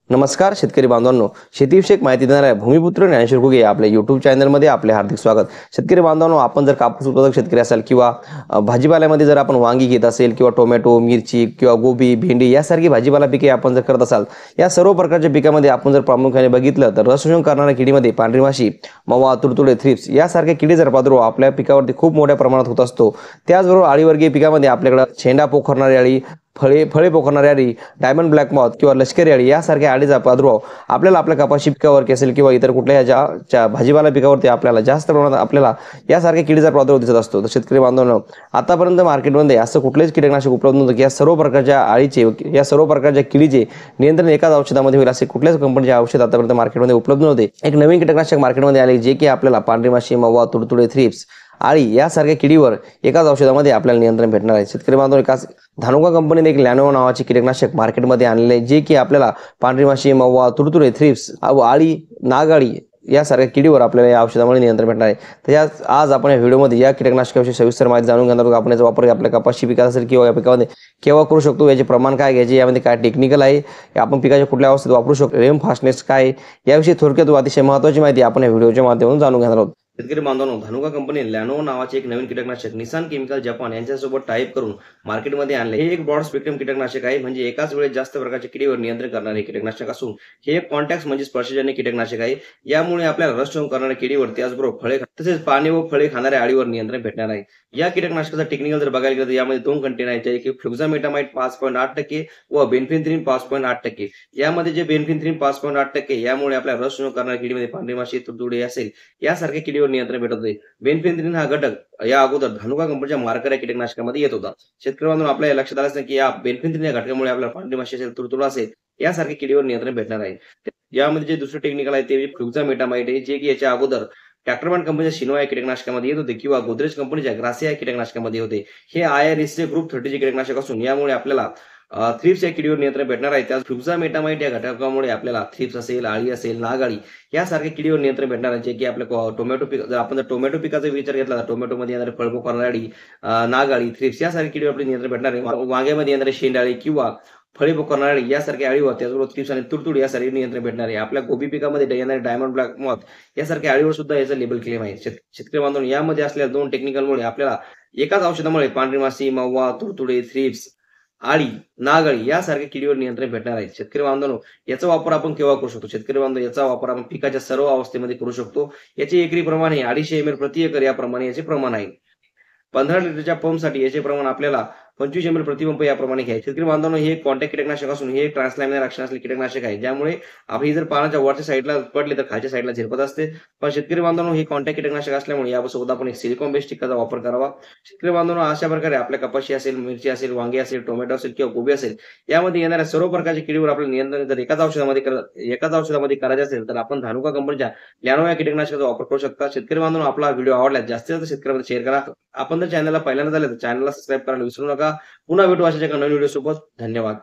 नमस्कार शेतकरी बांधवांनो, शेतीविषयक माहिती देणाऱ्या भूमिपुत्र ज्ञानेश्वर घुगे आपल्या YouTube चॅनलमध्ये आपले हार्दिक स्वागत। शेतकरी बांधवांनो, आपण जर कापूस उत्पादक शेतकरी असाल किंवा भाजीपाल्यामध्ये जर आपण वांगी घेत असेल किंवा टोमॅटो, मिरची किंवा गोबी, भेंडी यासारखी भाजीपाला पिके आपण जर करत असाल, या सर्व प्रकारच्या पिकामध्ये आपण जर प्रामुख्याने बघितलं तर रसशोषण करणाऱ्या किडीमध्ये पांढरी माशी, मवा, तुडतुडे, थ्रिप्स यासारख्या किडी जर प्रादुर्भाव आपल्या पिकावरती खूप मोठ्या प्रमाणात होत असतो। त्याचबरोबर अळीवर्गीय पिकामध्ये आपल्याकडे शेंडा पोखरणारी अळी, फळे पोखरणारी अळी, डायमंड ब्लॅक मॉथ किंवा लष्करी अळी यासारख्या अळीचा प्रादुर्भाव आपल्याला आपल्या कपाशी पिकावर असेल किंवा इतर कुठल्याही भाजीपाला पिकावरती आपल्याला जास्त प्रमाणात आपल्याला यासारख्या किडीचा प्रादुर्भाव दिसत असतो। तर शेतकरी बांधवांनो, आतापर्यंत मार्केटमध्ये असं कुठलेच कीटकनाशक उपलब्ध नव्हतं की या सर्व प्रकारच्या अळीचे, या सर्व प्रकारच्या किडीचे नियंत्रण एकाच औषधामध्ये होईल असे कुठल्याच कंपनीचे औषध आतापर्यंत मार्केटमध्ये उपलब्ध नव्हते। एक नवीन कीटकनाशक मार्केटमध्ये आले जे की आपल्याला पांढरी माशी, मवा, तुडतुडे, थ्रिप्स, अळी यासारख्या किडीवर एकाच औषधामध्ये आपल्याला नियंत्रण भेटणार आहे। शेतकरी बांधवांनो, एकाच धानुका कंपनीने एक लॅनो नावाचे कीटकनाशक मार्केटमध्ये आणले जे की आपल्याला पांढरी माशी, मवा, तुडतुडे, थ्रिप्स, अळी, नागाळी यासारख्या किडीवर आपल्याला या औषधामुळे नियंत्रण भेटणार आहे। तर आज आपण या व्हिडिओमध्ये या कीटकनाशकाविषयी सविस्तर माहिती जाणून घेणार आहोत। आपण याचा वापर आपल्या कपाशी पिकात असेल किंवा या पिकामध्ये केव्हा करू शकतो, याचे प्रमाण काय घ्यायचे, यामध्ये काय टेक्निकल आहे, आपण पिकाच्या कुठल्या अवस्थेत वापरू शकतो, रेम फास्टनेस काय, याविषयी थोडक्यात अतिशय महत्त्वाची माहिती आपण या व्हिडिओच्या माध्यमातून जाणून घेणार आहोत। शेतकरी बांधवांनो, धानुका कंपनी लॅनो नावाचे एक नवीन कीटकनाशक निसान केमिकल जपान यांच्यासोबत टाईप करून मार्केटमध्ये आणले। हे एक ब्रॉड स्पेक्ट्रम कीटकनाशक आहे, म्हणजे एकाच वेळेस जास्त प्रकारच्या किडीवर नियंत्रण करणारे कीटकनाशक असून हे एक कॉन्टॅक्ट म्हणजे स्पर्शजन्य कीटकनाशक आहे। यामुळे आपल्याला रसशोषण करणाऱ्या किडीवर, त्याचबरोबर फळे तसेच पाणी व फळे खाणाऱ्या अळीवर नियंत्रण भेटणार आहे। या कीटकनाशकाचा टेक्निकल जर बघायला गेलं तर यामध्ये दोन कंटेन आहेत, जे फ्लुक्झामेटामाइड 5.8% व बेनफ्लेथ्रिन 5.8%। यामध्ये जे बेनफ्लेथ्रिन 5.8% यामुळे आपल्याला रसशोषण करणाऱ्या किडीमध्ये पांढरी माशी, तुडतुडे असेल यासारख्या किडीवर नियंत्रण भेटत होते। बेनफ्लेथ्रिन हा घटक या अगोदर धानुका कंपनीच्या मार्कर या कीटकनाशकामध्ये येत होता। शेतकरी बांधवांनो, आपल्या लक्षात आलं की या बेनफ्लेथ्रिन या घटकामुळे आपल्याला पांढरी माशी असेल, तुडतुडा असेल यासारख्या किडीवर नियंत्रण भेटणार आहे। यामध्ये जे दुसरे टेक्निकल आहे ते फ्लुक्झामेटामाइड आहे, जे की याच्या अगोदर ट्रॅक्टरमॅन कंपनीच्या शिनोवा या कीटकनाशकामध्ये येत होते किंवा गोदरेज कंपनीच्या ग्रासिया या कीटकनाशकामध्ये होते। हे IRSचे ग्रुप 30 चे कीटकनाशक असून यामुळे आपल्याला थ्रिप्स या किडीवर नियंत्रण भेटणार आहे। त्याच फ्लुक्झामेटामाइड या घटकामुळे आपल्याला थ्रिप्स असेल, अळी असेल, नागाळी यासारख्या किडीवर नियंत्रण भेटणार आहे, जे की आपल्या टोमॅटो पीक, जर आपण टोमॅटो पिकाचा विचार घेतला तर टोमॅटोमध्ये येणारे फळपोखरणारी अळी, नागाळी, थ्रिप्स यासारख्या किडीवर आपले नियंत्रण भेटणार आहे। वांग्यामध्ये येणारे शेंडाळी किंवा फळे पोखरणारी यासारख्या अळीवर, त्याचबरोबर थ्रिप्स आणि तुडतुडे यासारखे नियंत्रण भेटणार आहे। आपल्या गोबी पिकामध्ये येणारे डायमंड ब्लॅक मॉथ यासारख्या अळीवर सुद्धा याचा लेबल क्लेम आहे। शेतकरी बांधवांनो, यामध्ये असलेल्या दोन टेक्निकलमुळे आपल्याला एकाच औषधामुळे पांढरी माशी, मवा, तुडतुडे, थ्रिप्स, अळी, नागाळी यासारख्या किडीवर नियंत्रण भेटणार आहे। शेतकरी बांधवांनो, याचा वापर आपण केव्हा करू शकतो? शेतकरी बांधव, याचा वापर आपण पिकाच्या सर्व अवस्थेमध्ये करू शकतो। याचे एकरी प्रमाण हे 250 ml प्रति एकर याप्रमाणे याचे प्रमाण आहे। 15 लिटरच्या पंपसाठी याचे प्रमाण आपल्याला 25 ml प्रति पंप याप्रमाणे घ्यायचे। शेतकरी बांधवांनो, हे कॉन्टॅक्ट कीटकनाशक असून हे ट्रान्सलॅमिनर ऍक्शन असलेले कीटकनाशक आहे, ज्यामुळे आपली जर पानाच्या वरच्या साईडला पडले तर खालच्या साईडला झिरपत असते। पण शेतकरी बांधवांनो, हे कॉन्टॅक्ट कीटकनाशक असल्यामुळे यासोबत आपण एक सिलिकॉन बेस्ड टिक्काचा वापर करावा। शेतकरी बांधवांनो, अशा प्रकारे आपल्या कपाशी असेल, मिरची असेल, वांगी असेल, टोमॅटो असेल किंवा गोबी असेल यामध्ये येणाऱ्या सर्व प्रकारच्या किडीवर आपलं नियंत्रण जर एकाच औषधामध्ये करायचे असेल तर आपण धानुका कंपनीच्या लॅनो या कीटकनाशकाचा वापर करू शकता। शेतकरी बांधवांनो, आपला व्हिडिओ आवडल्यास जास्तीत जास्त शेतकऱ्यांना शेअर करा। आपण जर चॅनलला पहिल्यांदा झाले तर चॅनलला सबस्क्राईब करायला विसरू नका। पुन्हा भेटू अशाच एका नवीन व्हिडिओ सोबत। धन्यवाद।